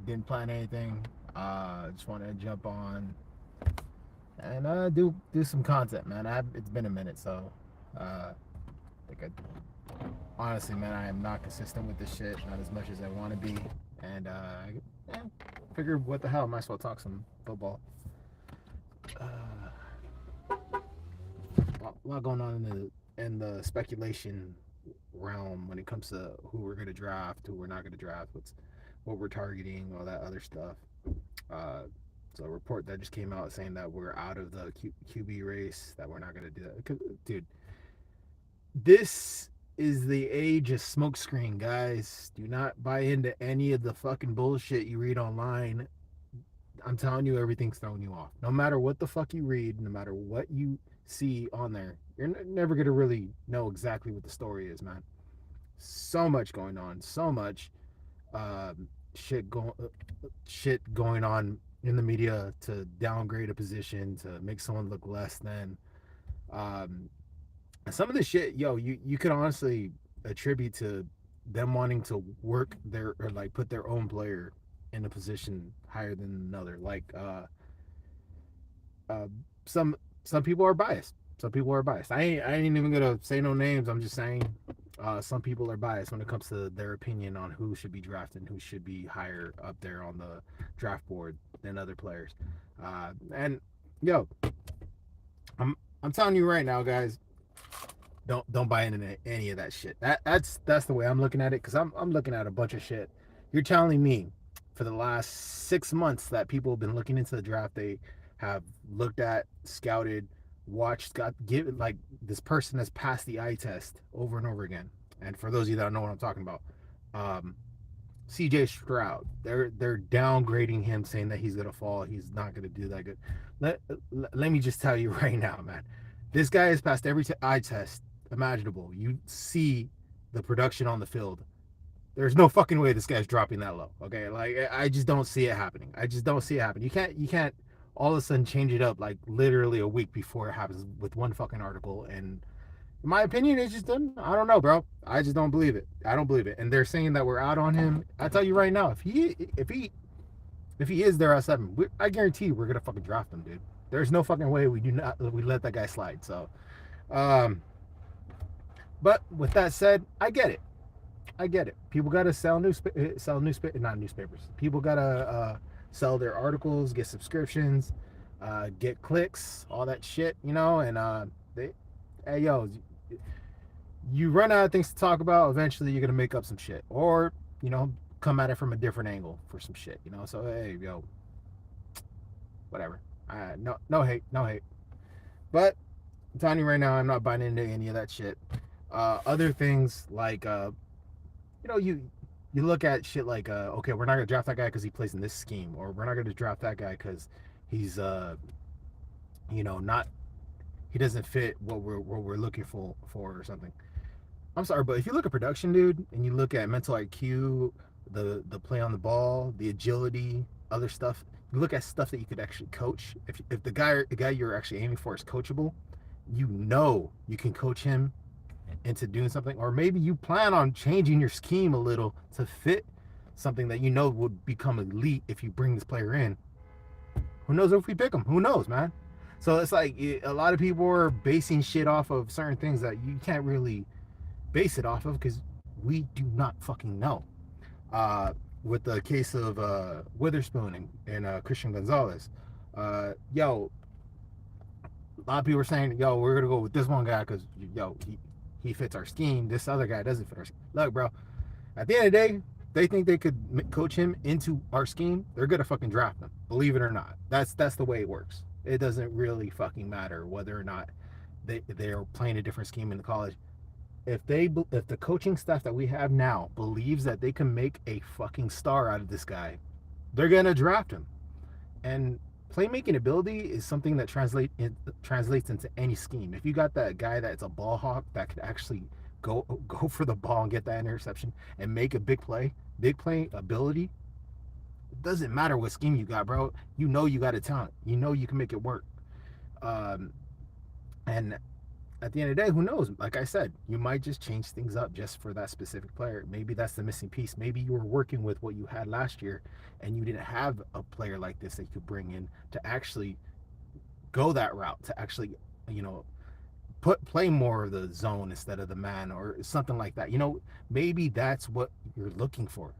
didn't plan anything. Just want to jump on and do some content, man. It's been a minute, so I think honestly, man, I am not consistent with this shit, not as much as I want to be, and yeah, figured what the hell, might as well talk some football. A lot going on in the speculation realm when it comes to who we're gonna draft, who we're not gonna draft, what we're targeting, all that other stuff. Uh, so a report that just came out saying that we're out of the QB race, that we're not gonna do that. Dude, this is the age of smokescreen, guys. Do not buy into any of the fucking bullshit you read online. I'm telling you, everything's throwing you off. No matter what the fuck you read, no matter what you see on there, you're never gonna really know exactly what the story is, man. So much going on, so much shit going on in the media to downgrade a position, to make someone look less than. Um, some of the shit, yo, you could honestly attribute to them wanting to work their, or like put their own player in a position higher than another. Like uh, some some people are biased. Some people are biased. I ain't even gonna say no names. I'm just saying some people are biased when it comes to their opinion on who should be drafted and who should be higher up there on the draft board than other players. And yo, I'm I'm telling you right now, guys, don't buy into any of that shit. That's the way I'm looking at it, because I'm looking at a bunch of shit. You're telling me for the last 6 months that people have been looking into the draft, they have looked at, scouted, watched, got give like this person has passed the eye test over and over again. And for those of you that don't know what I'm talking about, um, CJ Stroud, they're downgrading him, saying that he's gonna fall, he's not gonna do that good. Let me just tell you right now, man, this guy has passed every eye test imaginable. You see the production on the field. There's no fucking way this guy's dropping that low. Okay, like I just don't see it happening. I just don't see it happening. You can't all of a sudden change it up like literally a week before it happens with one fucking article. And in my opinion, it's just done. I don't know, bro. I just don't believe it. I don't believe it. And they're saying that we're out on him. I tell you right now, if he is there at 7, I guarantee we're gonna fucking draft him, dude. There's no fucking way we let that guy slide. So, um, but with that said, I get it. I get it. People gotta not newspapers. People gotta sell their articles, get subscriptions, get clicks, all that shit, And they, hey yo, you run out of things to talk about. Eventually, you're gonna make up some shit, or you know, come at it from a different angle for some shit. So hey yo, whatever. No hate, no hate. But I'm telling you right now, I'm not buying into any of that shit. Other things like you look at shit like okay, we're not gonna draft that guy because he plays in this scheme, or we're not gonna draft that guy because he's not, he doesn't fit what we're looking for or something. I'm sorry, but if you look at production, dude, and you look at mental IQ, the play on the ball, the agility, other stuff, you look at stuff that you could actually coach. If the guy you're actually aiming for is coachable, you can coach him into doing something. Or maybe you plan on changing your scheme a little to fit something that would become elite if you bring this player in. Who knows if we pick him? Who knows, man? So it's like a lot of people are basing shit off of certain things that you can't really base it off of, because we do not fucking know. With the case of Witherspoon and Christian Gonzalez, yo, a lot of people are saying, yo, we're gonna go with this one guy because he fits our scheme. This other guy doesn't fit our scheme. Look, bro, at the end of the day, they think they could coach him into our scheme. They're gonna fucking draft him, believe it or not. That's the way it works. It doesn't really fucking matter whether or not they're playing a different scheme in the college. If the coaching staff that we have now believes that they can make a fucking star out of this guy, they're gonna draft him. And playmaking ability is something that translates into any scheme. If you got that guy that's a ball hawk that could actually go for the ball and get that interception and make a big play ability, it doesn't matter what scheme you got, bro. You got a talent. You can make it work. And at the end of the day, who knows? Like I said, you might just change things up just for that specific player. Maybe that's the missing piece. Maybe you were working with what you had last year and you didn't have a player like this that you could bring in to actually go that route, to actually, you know, play more of the zone instead of the man or something like that. You know, maybe that's what you're looking for.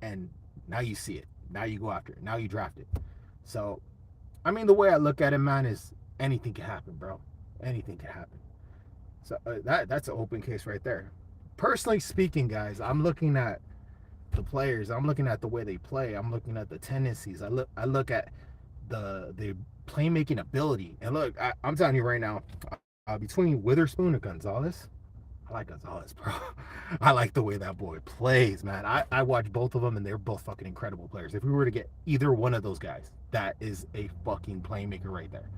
And now you see it. Now you go after it. Now you draft it. So, I mean, the way I look at it, man, is anything can happen, bro. Anything can happen. So that's an open case right there. Personally speaking, guys, I'm looking at the players. I'm looking at the way they play. I'm looking at the tendencies. I look at the playmaking ability. And look, I'm telling you right now, between Witherspoon and Gonzalez, I like Gonzalez, bro. I like the way that boy plays, man. I watch both of them, and they're both fucking incredible players. If we were to get either one of those guys, that is a fucking playmaker right there.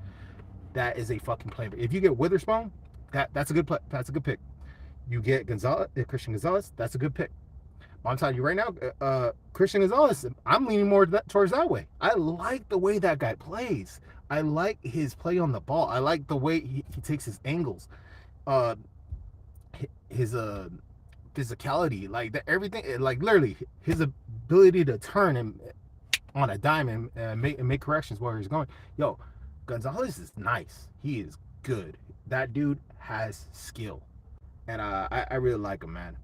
That is a fucking playmaker. If you get Witherspoon, that's a good play. That's a good pick. You get Gonzalez, Christian Gonzalez, that's a good pick. But I'm telling you right now, Christian Gonzalez, I'm leaning more towards that way. I like the way that guy plays. I like his play on the ball. I like the way he takes his angles. Uh, his physicality, like everything, like literally his ability to turn and on a dime and make corrections where he's going. Yo, Gonzalez is nice. He is good. That dude has skill, and I really like him, man.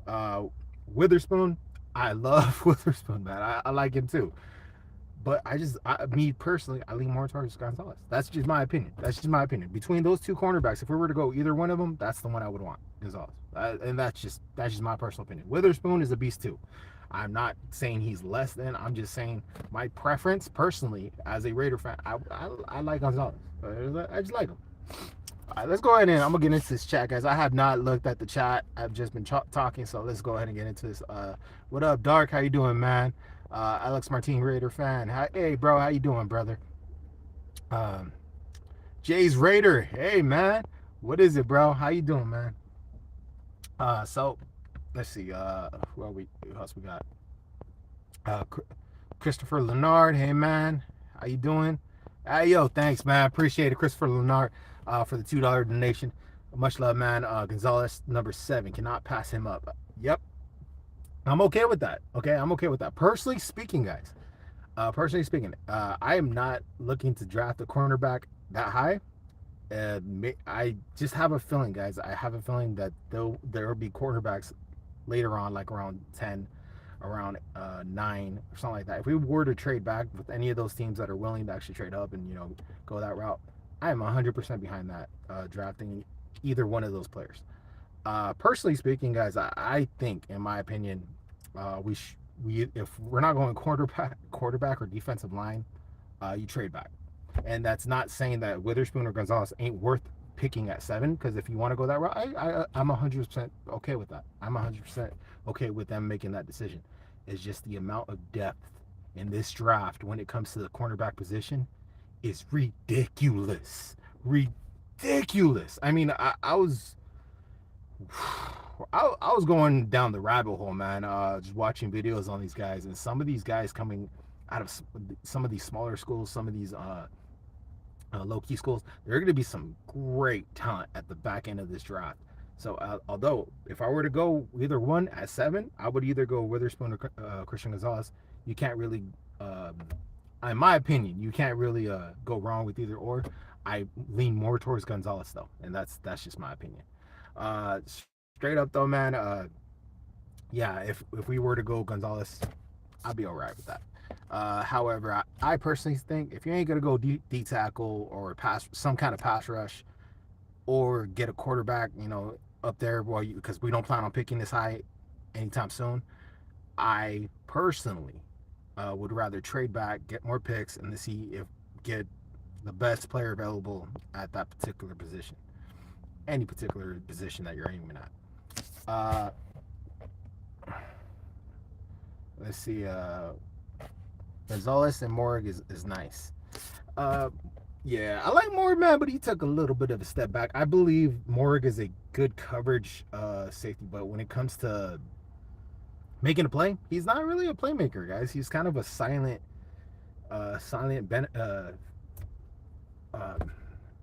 Witherspoon, I love Witherspoon, man. I like him too. But me personally, I lean more towards Gonzalez. That's just my opinion. That's just my opinion. Between those two cornerbacks, if we were to go either one of them, that's the one I would want, Gonzalez. And that's just my personal opinion. Witherspoon is a beast too. I'm not saying he's less than. I'm just saying my preference personally as a Raider fan. I like Gonzalez. I just like him. All right, let's go ahead and I'm gonna get into this chat, guys. I have not looked at the chat. I've just been talking, so let's go ahead and get into this. What up, Dark? How you doing, man? Alex Martin, Raider fan. Hey, bro, how you doing, brother? Jay's Raider. Hey, man. What is it, bro? How you doing, man? So let's see. Who else we got? Christopher Leonard. Hey, man. How you doing? Hey, yo, thanks, man. Appreciate it, Christopher Leonard, for the $2 donation. Much love, man. Gonzalez, number 7. Cannot pass him up. Yep. I'm okay with that. Okay, I'm okay with that. Personally speaking, guys, I am not looking to draft a cornerback that high. I just have a feeling, guys. I have a feeling that there will be quarterbacks later on, like around 10, around 9, or something like that. If we were to trade back with any of those teams that are willing to actually trade up and go that route, I am 100% behind that, drafting either one of those players. Personally speaking, guys, I think, in my opinion, if we're not going quarterback or defensive line, you trade back. And that's not saying that Witherspoon or Gonzalez ain't worth picking at 7, because if you want to go that route, I'm 100% okay with that. I'm 100% okay with them making that decision. It's just the amount of depth in this draft when it comes to the cornerback position is ridiculous. Ridiculous. I mean, I was going down the rabbit hole, man, just watching videos on these guys, and some of these guys coming out of some of these smaller schools, some of these low-key schools, there are going to be some great talent at the back end of this draft. So although if I were to go either one at 7, I would either go Witherspoon or Christian Gonzalez. You can't really, in my opinion, you can't really go wrong with either or. I lean more towards Gonzalez though, and that's just my opinion. Straight up though, man, yeah, if we were to go Gonzalez, I'd be all right with that. However, I personally think if you ain't gonna go D tackle or some kind of pass rush, or get a quarterback, up there, because we don't plan on picking this high anytime soon, I personally would rather trade back, get more picks, and get the best player available at that particular position, any particular position that you're aiming at. Let's see. Gonzalez and Morg is nice. Yeah, I like Morg, man, but he took a little bit of a step back. I believe Morg is a good coverage safety, but when it comes to making a play, he's not really a playmaker, guys. He's kind of a silent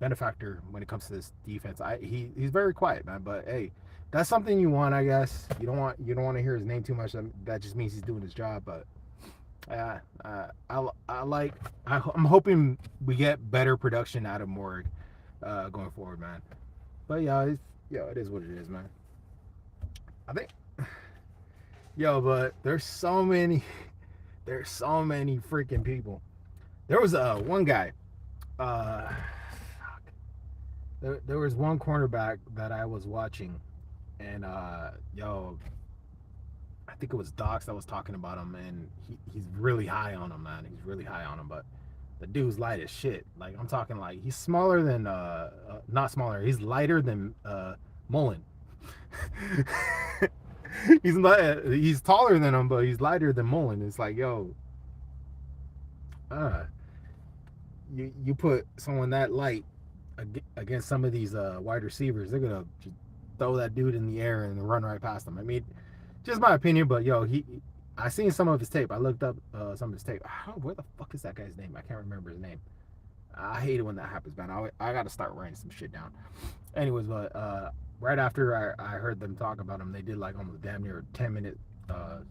benefactor when it comes to this defense. He's very quiet, man. But hey, that's something you want, I guess. You don't want to hear his name too much. That just means he's doing his job. But I'm hoping we get better production out of Morg going forward, man. But yeah, it is what it is, man. I think, but there's so many freaking people. There was one guy. There was one cornerback that I was watching, and I think it was Docs that was talking about him, and he's really high on him, man. He's really high on him, but the dude's light as shit. Like, I'm talking like he's smaller than not smaller. He's lighter than Mullen. He's taller than him, but he's lighter than Mullen. It's like, you put someone that light against some of these wide receivers, they're gonna just throw that dude in the air and run right past them. I mean, just my opinion, but I seen some of his tape. I looked up some of his tape. Where the fuck is that guy's name? I can't remember his name. I hate it when that happens, man. I gotta start writing some shit down. Anyways, but right after I heard them talk about him, they did like almost damn near a 10-minute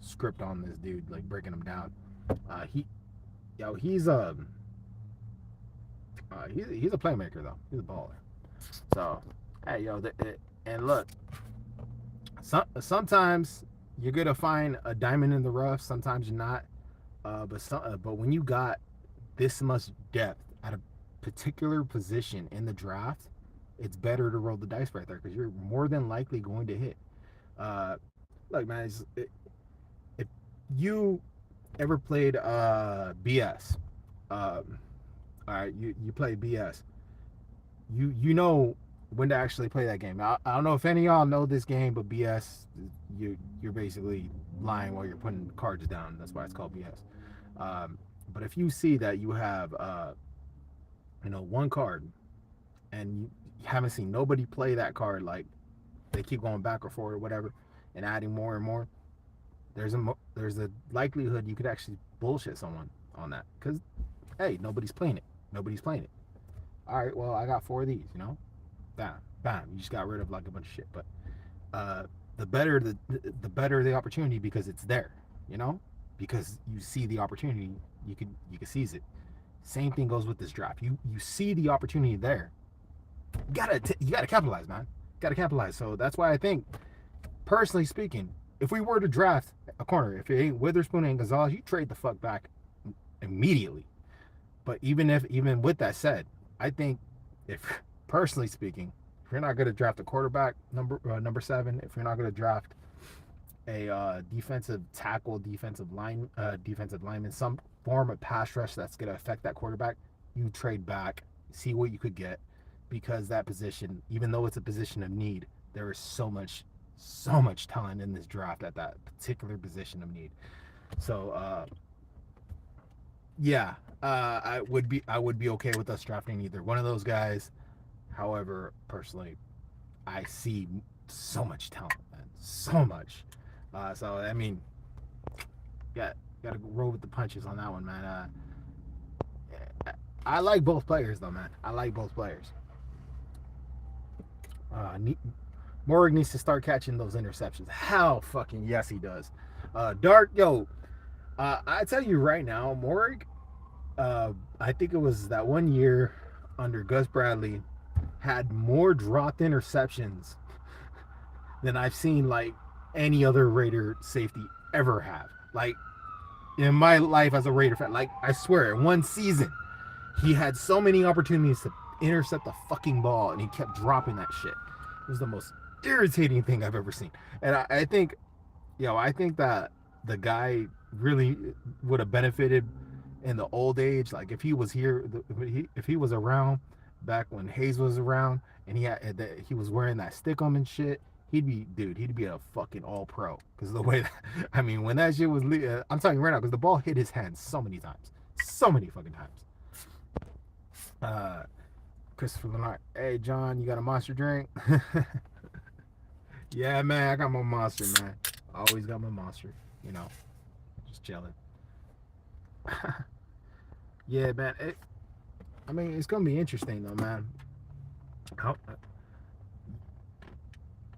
script on this dude, like breaking him down. He's a playmaker though. He's a baller. So, hey, and look, sometimes you're gonna find a diamond in the rough. Sometimes you're not. But when you got this much depth at a particular position in the draft, it's better to roll the dice right there because you're more than likely going to hit. Look, man, if you ever played BS, all right, you play BS, you know when to actually play that game. I don't know if any of y'all know this game, but BS, you're basically lying while you're putting cards down. That's why it's called BS. But if you see that you have one card and you haven't seen nobody play that card, like they keep going back or forward or whatever and adding more and more, there's a likelihood you could actually bullshit someone on that because, hey, nobody's playing it. All right, well, I got 4 of these, bam, you just got rid of like a bunch of shit. But the better the opportunity because it's there, because you see the opportunity, you can seize it. Same thing goes with this draft. You see the opportunity there, you gotta capitalize, man. Gotta capitalize. So that's why I think, personally speaking, if we were to draft a corner, if it ain't Witherspoon and Gonzalez, you trade the fuck back immediately. But even with that said, I think, if personally speaking, if you're not going to draft a quarterback, number 7, if you're not going to draft a defensive tackle, defensive lineman, some form of pass rush that's going to affect that quarterback, you trade back, see what you could get, because that position, even though it's a position of need, there is so much talent in this draft at that particular position of need. So I would be okay with us drafting either one of those guys. However, personally, I see so much talent, man, so much. So I mean, gotta roll with the punches on that one, man. I like both players though, man. I like both players. Morg needs to start catching those interceptions. How fucking yes he does. Dark, I tell you right now, Morg, I think it was that one year under Gus Bradley, had more dropped interceptions than I've seen like any other Raider safety ever have. Like, in my life as a Raider fan, like, I swear, in one season, he had so many opportunities to intercept the fucking ball, and he kept dropping that shit. It was the most irritating thing I've ever seen. And I think that the guy really would have benefited in the old age. Like, if he was here, if he was around back when Hayes was around, and he was wearing that stickum and shit, he'd be a fucking all pro. Because the way that, when that shit was, I'm telling you right now, because the ball hit his hands so many fucking times. Christopher Lenart, hey John, you got a Monster drink? Yeah, man, I got my Monster, man. I always got my Monster, just chilling. Yeah, man. It's gonna be interesting though, man. How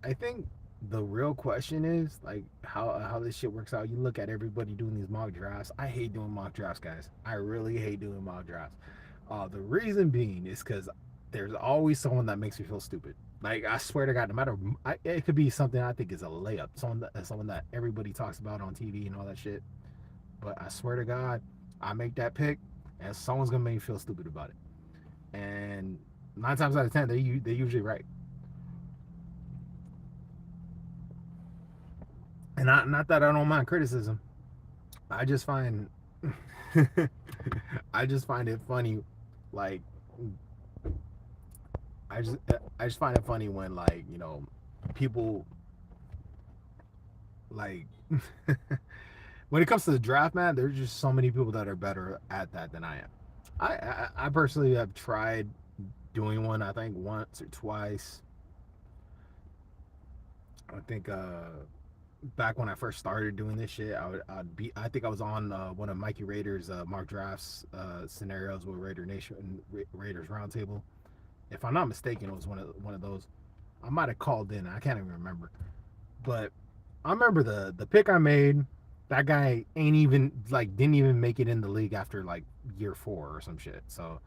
I think the real question is like how this shit works out. You look at everybody doing these mock drafts. I hate doing mock drafts, guys. I really hate doing mock drafts. The reason being is because there's always someone that makes me feel stupid. Like I swear to God, no matter it could be something I think is a layup, someone that everybody talks about on TV and all that shit. But I swear to God, I make that pick, and someone's gonna make me feel stupid about it. And 9 times out of 10, they usually right. And not that I don't mind criticism. I just find I just find it funny, like I just I just find it funny when like people like when it comes to the draft, man. There's just so many people that are better at that than I am. I personally have tried doing one. I think once or twice. I think back when I first started doing this shit, I think I was on one of Mikey Rader's Mark Drafts scenarios with Raider Nation Raiders Roundtable. If I'm not mistaken, it was one of those. I might have called in. I can't even remember. But I remember the pick I made. That guy ain't even like didn't even make it in the league after like year 4 or some shit. So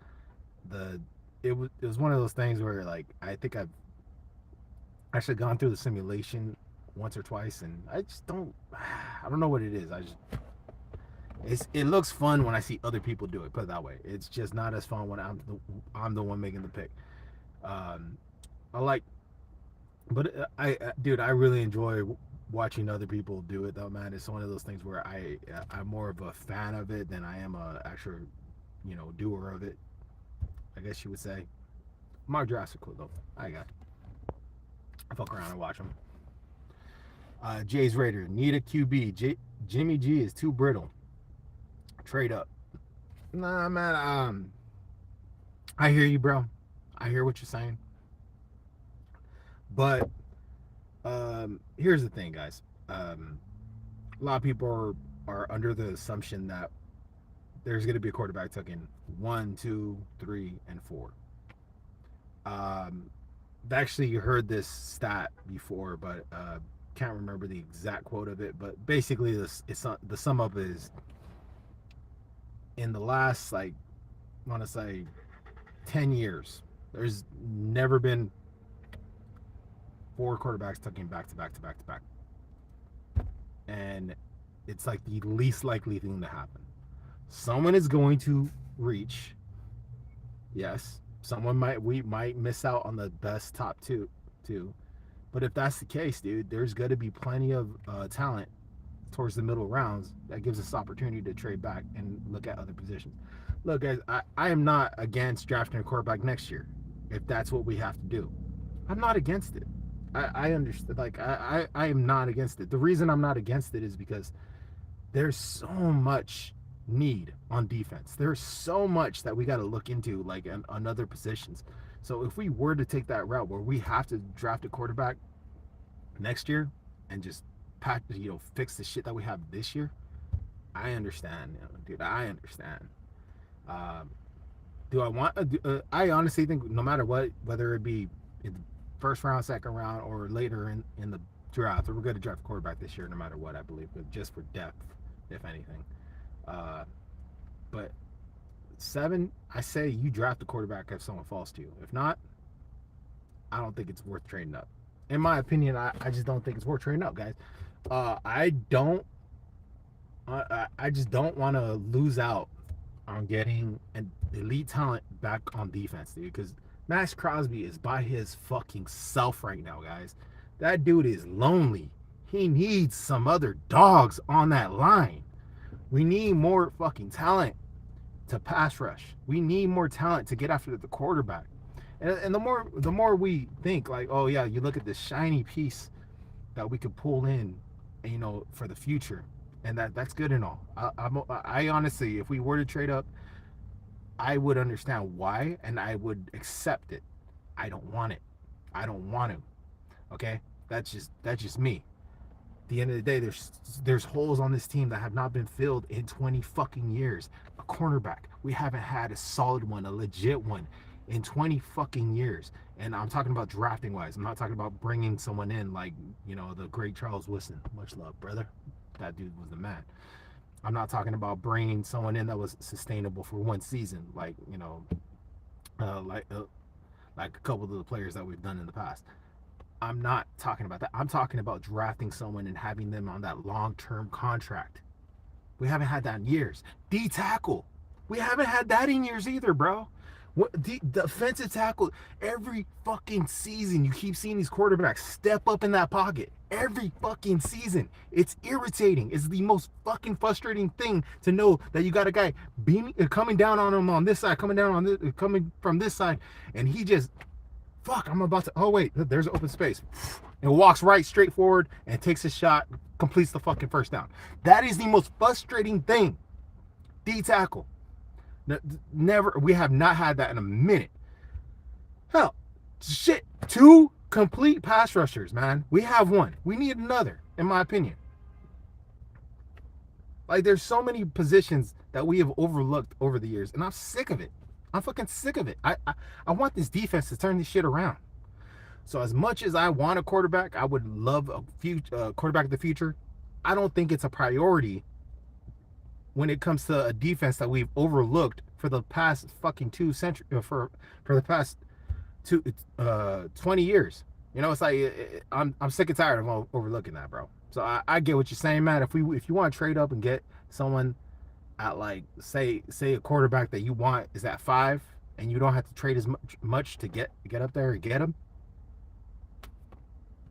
the it was one of those things where like I think I've actually gone through the simulation once or twice, and I just don't. I don't know what it is. It looks fun when I see other people do it. Put it that way. It's just not as fun when I'm the one making the pick. Um, I like, but dude, I really enjoy watching other people do it though, man. It's one of those things where I'm more of a fan of it than I am a actual doer of it. I guess you would say. Mark Jurassic cool though. I fuck around and watch them. Jay's Raider need a QB. Jimmy G is too brittle. Trade up. Nah, man. I hear you, bro. I hear what you're saying. But here's the thing, guys. A lot of people are under the assumption that there's going to be a quarterback taken 1, 2, 3, and 4. Actually, you heard this stat before, but can't remember the exact quote of it. But basically, the sum up is in the last like I want to say 10 years, there's never been 4 quarterbacks taken back to back to back to back, and it's like the least likely thing to happen. Someone is going to reach. Yes, we might miss out on the best top two. But if that's the case, dude, there's going to be plenty of talent towards the middle rounds that gives us opportunity to trade back and look at other positions. Look, guys, I am not against drafting a quarterback next year if that's what we have to do. I'm not against it. I understand. Like, I am not against it. The reason I'm not against it is because there's so much need on defense. There's so much that we got to look into, like on other positions. So if we were to take that route where we have to draft a quarterback next year and just fix the shit that we have this year, I understand, dude. I understand. Do I want? I honestly think no matter what, whether it be in the first round, second round, or later in the draft, we're going to draft a quarterback this year, no matter what. I believe, but just for depth, if anything. But 7, I say you draft a quarterback if someone falls to you. If not, I don't think it's worth trading up. In my opinion, I just don't think it's worth trading up, guys. I just don't want to lose out on getting an elite talent back on defense, dude. Because Max Crosby is by his fucking self right now, guys. That dude is lonely. He needs some other dogs on that line. We need more fucking talent to pass rush. We need more talent to get after the quarterback. And the more we think like, oh yeah, you look at this shiny piece that we could pull in, for the future, and that's good and all. I honestly, if we were to trade up, I would understand why, and I would accept it. I don't want it. I don't want to. Okay, that's just me. At the end of the day, there's holes on this team that have not been filled in 20 fucking years. A cornerback, we haven't had a solid one, a legit one, in 20 fucking years. And I'm talking about drafting wise. I'm not talking about bringing someone in like, the great Charles Woodson. Much love, brother. That dude was the man. I'm not talking about bringing someone in that was sustainable for one season, uh, like uh, like a couple of the players that we've done in the past. I'm not talking about that. I'm talking about drafting someone and having them on that long-term contract. We haven't had that in years. D tackle. We haven't had that in years either, bro. What the defensive tackle? Every fucking season, you keep seeing these quarterbacks step up in that pocket. Every fucking season, it's irritating. It's the most fucking frustrating thing to know that you got a guy coming down on him on this side, coming from this side, and he just fuck. I'm about to. Oh wait, there's open space, and walks right straight forward and takes a shot, completes the fucking first down. That is the most frustrating thing. D tackle. Never. We have not had that in a minute. Hell, shit. 2 complete pass rushers, man. We have one. We need another, in my opinion. Like, there's so many positions that we have overlooked over the years, and I'm sick of it. I'm fucking sick of it. I want this defense to turn this shit around. So as much as I want a quarterback, I would love a quarterback of the future. I don't think it's a priority when it comes to a defense that we've overlooked for the past fucking 2 centuries, for the past 20 years. It's like I'm sick and tired of overlooking that, bro. So I get what you're saying, man. If you want to trade up and get someone at, like, say a quarterback that you want is at 5, and you don't have to trade as much to get up there and get him.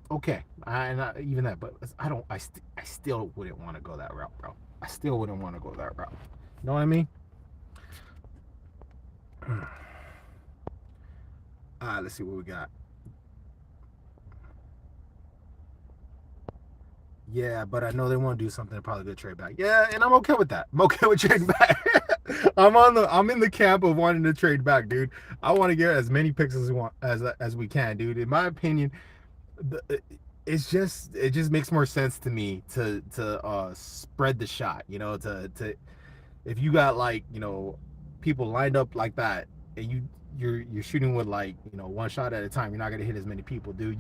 Okay, even that, but I still wouldn't want to go that route, bro. I still wouldn't want to go that route. You know what I mean? Let's see what we got. Yeah, but I know they want to do something to probably get trade back. Yeah, and I'm okay with that. I'm okay with trading back. I'm in the camp of wanting to trade back, dude. I want to get as many picks as we can, dude. In my opinion, it just makes more sense to me to spread the shot. To if you got, like, people lined up like that, and you're shooting with, like, one shot at a time, you're not gonna hit as many people, dude.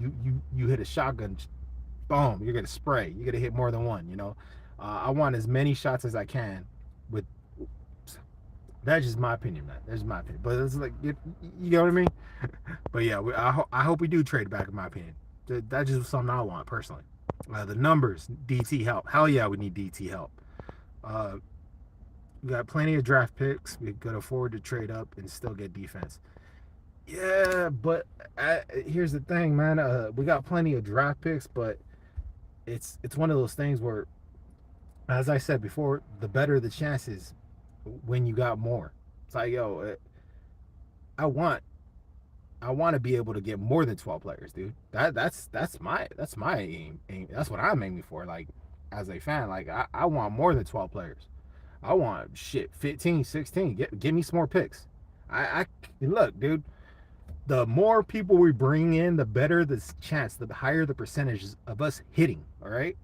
You hit a shotgun, boom, you're gonna spray. You're gonna hit more than one. I want as many shots as I can with. That's just my opinion, man. That's my opinion, but it's like, you know what I mean. But yeah, I hope we do trade back, in my opinion. That's just something I want personally. The numbers, DT help. Hell yeah, we need DT help. We got plenty of draft picks. We could afford to trade up and still get defense. Yeah, but here's the thing, man. We got plenty of draft picks, but it's one of those things where, as I said before, the better the chances when you got more. It's like, yo, I want to be able to get more than 12 players, dude. That's my aim. That's what I'm aiming for. Like, as a fan, like, I want more than 12 players. I want 15, 16. Give me some more picks. I look, dude. The more people we bring in, the better the chance, the higher the percentages of us hitting. All right.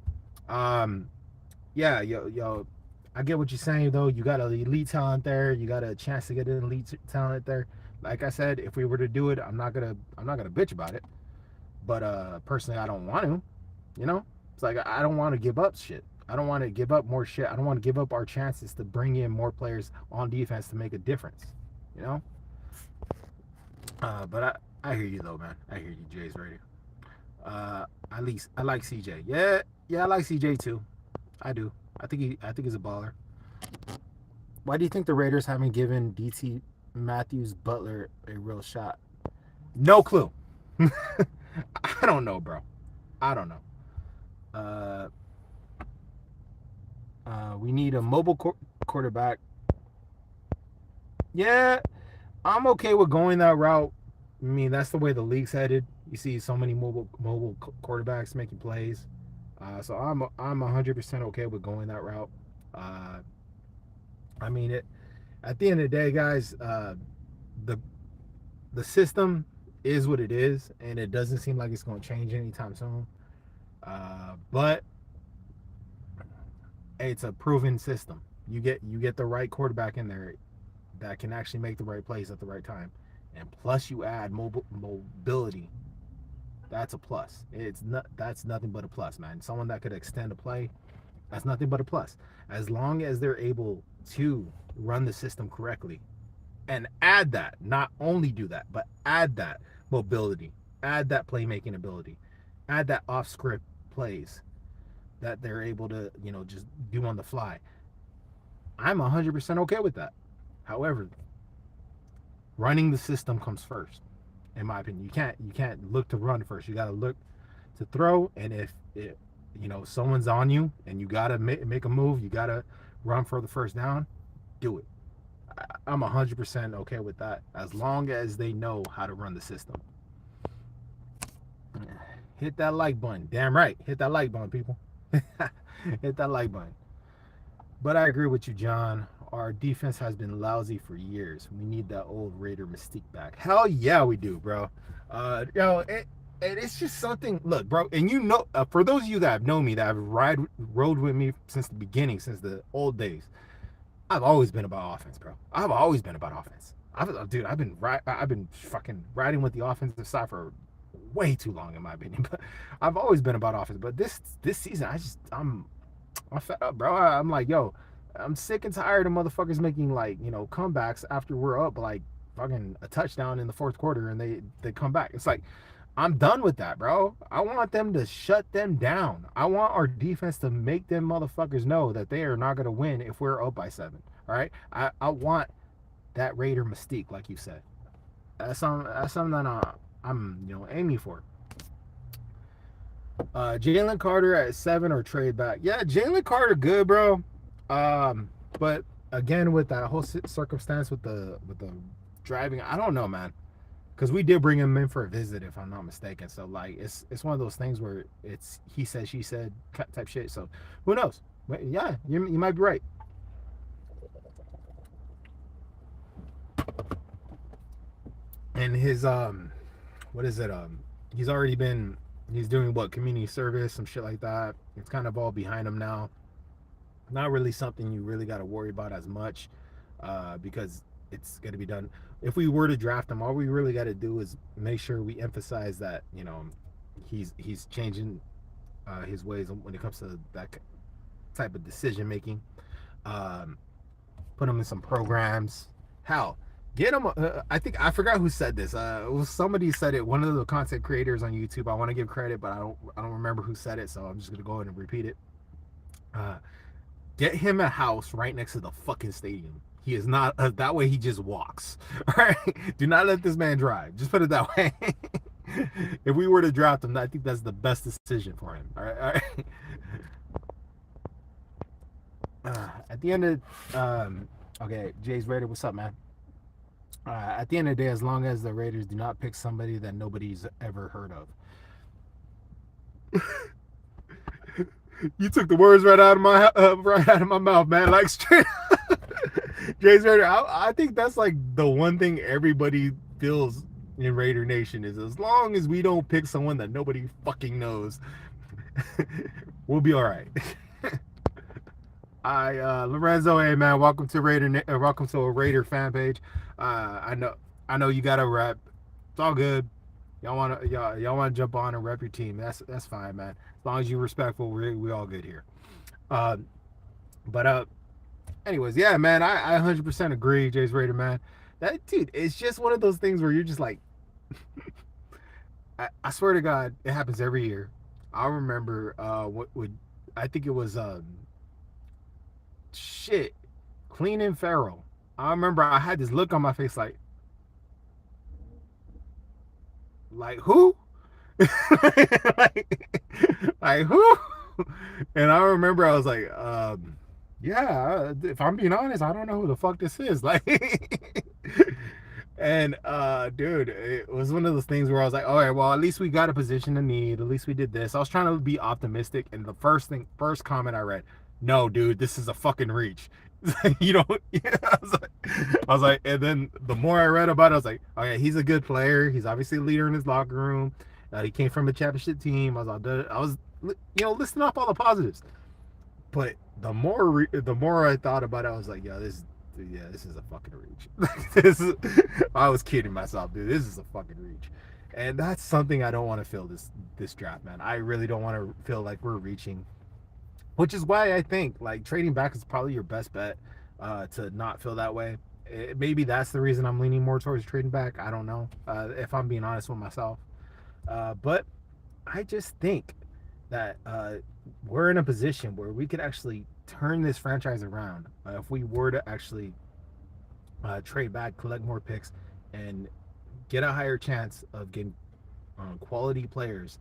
Yeah, yo, I get what you're saying, though. You got an elite talent there. You got a chance to get an elite talent there. Like I said, if we were to do it, I'm not gonna bitch about it. But personally, I don't want to. It's like, I don't want to give up shit. I don't want to give up more shit. I don't want to give up our chances to bring in more players on defense to make a difference. But I hear you, though, man. I hear you, Jay's radio. At least I like CJ. Yeah, I like CJ too. I do. I think he's a baller. Why do you think the Raiders haven't given DT Matthews Butler a real shot? No clue. I don't know, bro. I don't know. We need a mobile quarterback. Yeah, I'm okay with going that route. I mean, that's the way the league's headed. You see so many mobile quarterbacks making plays. So I'm 100% okay with going that route. I mean, at the end of the day, guys, the system is what it is, and it doesn't seem like it's going to change anytime soon. But it's a proven system. You get the right quarterback in there that can actually make the right plays at the right time. and plus you add mobility, that's a plus. It's not that's nothing but a plus, man. Someone that could extend a play, that's nothing but a plus. As long as they're able to run the system correctly and add that, not only do that, but add that mobility, add that playmaking ability, add that off script plays that they're able to, just do on the fly. I'm 100% okay with that. However, running the system comes first, in my opinion. You can't look to run first. You got to look to throw, and if someone's on you and you got to make a move, you got to run for the first down, do it. I'm 100% okay with that as long as they know how to run the system. Hit that like button. Damn right. Hit that like button, people. Hit that like button. But I agree with you, John. Our defense has been lousy for years. We need that old Raider mystique back. Hell yeah, we do, bro. It's just something. Look, bro, and for those of you that have known me, that have rode with me since the beginning, since the old days, I've always been about offense, bro. I've always been about offense. I've been fucking riding with the offensive side for way too long, in my opinion. But I've always been about offense. But this season, I'm fed up, bro. I'm like, yo, I'm sick and tired of motherfuckers making comebacks after we're up like fucking a touchdown in the fourth quarter and they come back. It's like, I'm done with that, bro. I want them to shut them down. I want our defense to make them motherfuckers know that they are not going to win if we're up by 7. All right. I want that Raider mystique, like you said. That's something that I'm aiming for. Jalen Carter at 7 or trade back. Yeah, Jalen Carter good, bro. But again, with that whole circumstance with the driving, I don't know, man. Because we did bring him in for a visit, if I'm not mistaken. So like, it's one of those things where it's he said, she said type shit. So who knows? But yeah, you might be right. And his what is it? He's doing what, community service, some shit like that. It's kind of all behind him now. Not really something you really got to worry about as much, because it's going to be done. If we were to draft him, all we really got to do is make sure we emphasize that he's changing his ways when it comes to that type of decision making. Put him in some programs. Hell, get him. I think I forgot who said this. Somebody said it. One of the content creators on YouTube. I want to give credit, but I don't remember who said it. So I'm just gonna go ahead and repeat it. Get him a house right next to the fucking stadium. He is not that way. He just walks. All right. Do not let this man drive. Just put it that way. If we were to draft him, I think that's the best decision for him. All right. All right. At the end of okay, Jay's Raider, what's up, man? At the end of the day, as long as the Raiders do not pick somebody that nobody's ever heard of. You took the words right out of my mouth, man. Like straight. Jay's Raider. I think that's like the one thing everybody feels in Raider Nation is, as long as we don't pick someone that nobody fucking knows, we'll be all right. Lorenzo, hey man, welcome to welcome to a Raider fan page. I know you got to rep. It's all good. Y'all want to jump on and rep your team. That's fine, man. As long as you're respectful, we all good here. Anyways, yeah, man, I 100% agree, Jay's Raider, man. That dude, it's just one of those things where you're just like, I swear to God, it happens every year. I remember I think it was Clelin Ferrell. I remember I had this look on my face like who? like who? And I remember I was like, yeah, if I'm being honest, I don't know who the fuck this is. Like, and dude, it was one of those things where I was like, all right, well, at least we got a position to need. At least we did this. I was trying to be optimistic, and the first comment I read, no, dude, this is a fucking reach. You know, yeah, I was like, and then the more I read about it, I was like, oh yeah, he's a good player. He's obviously a leader in his locker room. He came from a championship team. I was listing off all the positives. But the more I thought about it, I was like, yeah, Yeah, this is a fucking reach. I was kidding myself, dude. This is a fucking reach, and that's something I don't want to feel this draft, man. I really don't want to feel like we're reaching, which is why I think like trading back is probably your best bet to not feel that way. Maybe that's the reason I'm leaning more towards trading back. I don't know if I'm being honest with myself, but I just think that we're in a position where we could actually turn this franchise around if we were to actually trade back, collect more picks, and get a higher chance of getting quality players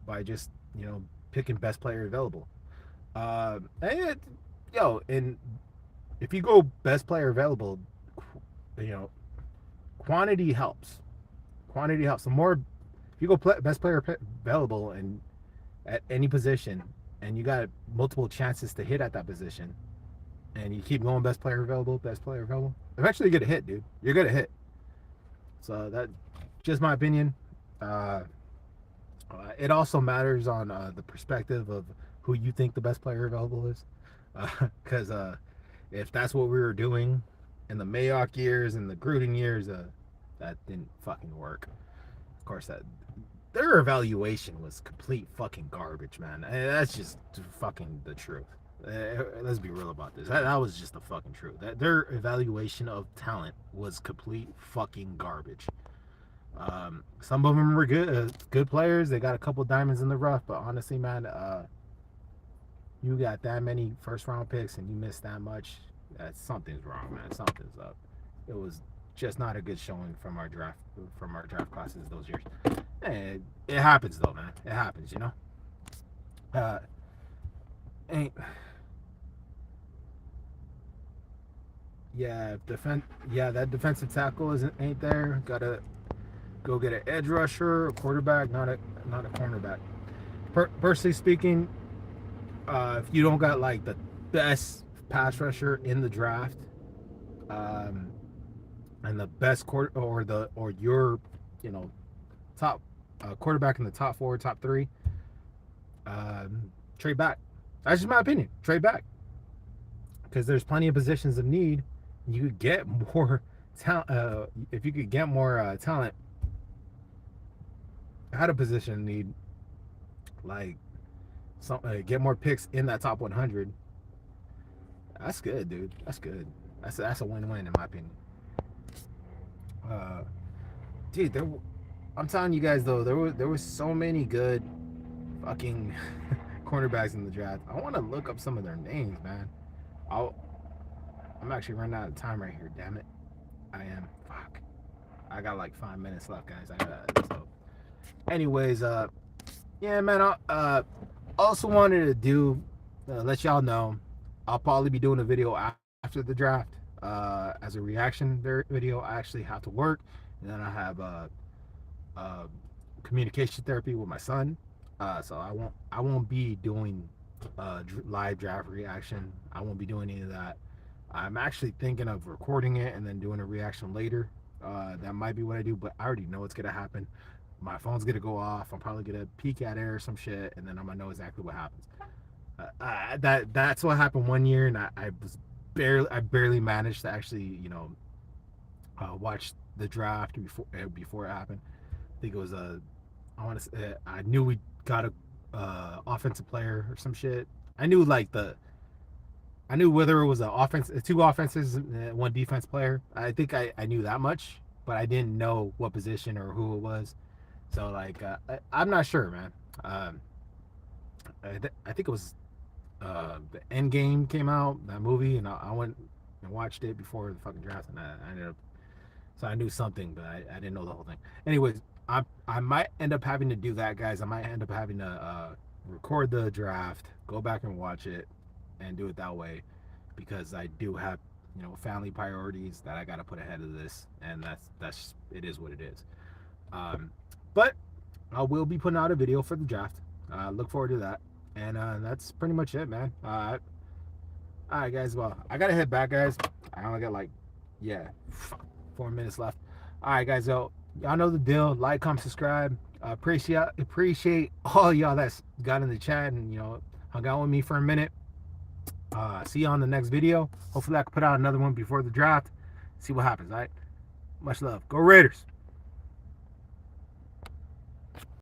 by just picking best player available. And and if you go best player available, you know, quantity helps. Quantity helps. The more if you go best player available and at any position, and you got multiple chances to hit at that position, and you keep going best player available, eventually you get a hit, dude. You're gonna hit. So that, just my opinion. It also matters on the perspective of who you think the best player available is, because if that's what we were doing in the Mayock years and the Gruden years, that didn't fucking work. Of course, that their evaluation was complete fucking garbage, man. And that's just fucking the truth. Let's be real about this. That was just the fucking truth. Their evaluation of talent was complete fucking garbage. Some of them were good players. They got a couple diamonds in the rough, but honestly, man, you got that many first round picks and you missed that much. Something's wrong, man. Something's up. It was just not a good showing from our draft classes those years. And it happens though, man. It happens, you know. Ain't yeah, that defensive tackle ain't there. Gotta go get an edge rusher, a quarterback, not a cornerback. Personally speaking, if you don't got like the best pass rusher in the draft, and the best your top quarterback in the top 4, top 3, trade back. That's just my opinion. Trade back, because there's plenty of positions of need. You could get more talent if you could get more talent at a position of need, like get more picks in that top 100. That's good, dude. That's good. That's a win-win in my opinion. Dude, I'm telling you guys though, there was so many good fucking cornerbacks in the draft. I want to look up some of their names, man. I'm actually running out of time right here. Damn it, I am. Fuck. I got like 5 minutes left, guys. So, anyways, yeah, man. I also wanted to do let y'all know I'll probably be doing a video after the draft as a reaction video. I actually have to work, and then I have communication therapy with my son, so I won't be doing live draft reaction. I won't be doing any of that. I'm actually thinking of recording it and then doing a reaction later. That might be what I do, but I already know it's gonna happen. My phone's gonna go off. I'm probably gonna peek at it or some shit, and then I'm gonna know exactly what happens. That's what happened one year, and I barely managed to actually watch the draft before it happened. I think it was I knew we got a offensive player or some shit. I knew whether it was two offenses and one defense player. I think I knew that much, but I didn't know what position or who it was. So I'm not sure, man. I think it was the Endgame came out, that movie, and I went and watched it before the fucking draft, and I ended up. So I knew something, but I didn't know the whole thing. Anyways, I might end up having to do that, guys. I might end up having to record the draft, go back and watch it, and do it that way, because I do have family priorities that I got to put ahead of this, and that's it is what it is. But I will be putting out a video for the draft. Look forward to that, and that's pretty much it, man. All right, guys. Well, I gotta head back, guys. I only got 4 minutes left. All right, guys. So y'all know the deal. Like, comment, subscribe. Appreciate all y'all that's got in the chat and hung out with me for a minute. See you on the next video. Hopefully I can put out another one before the draft. See what happens, all right? Much love. Go Raiders.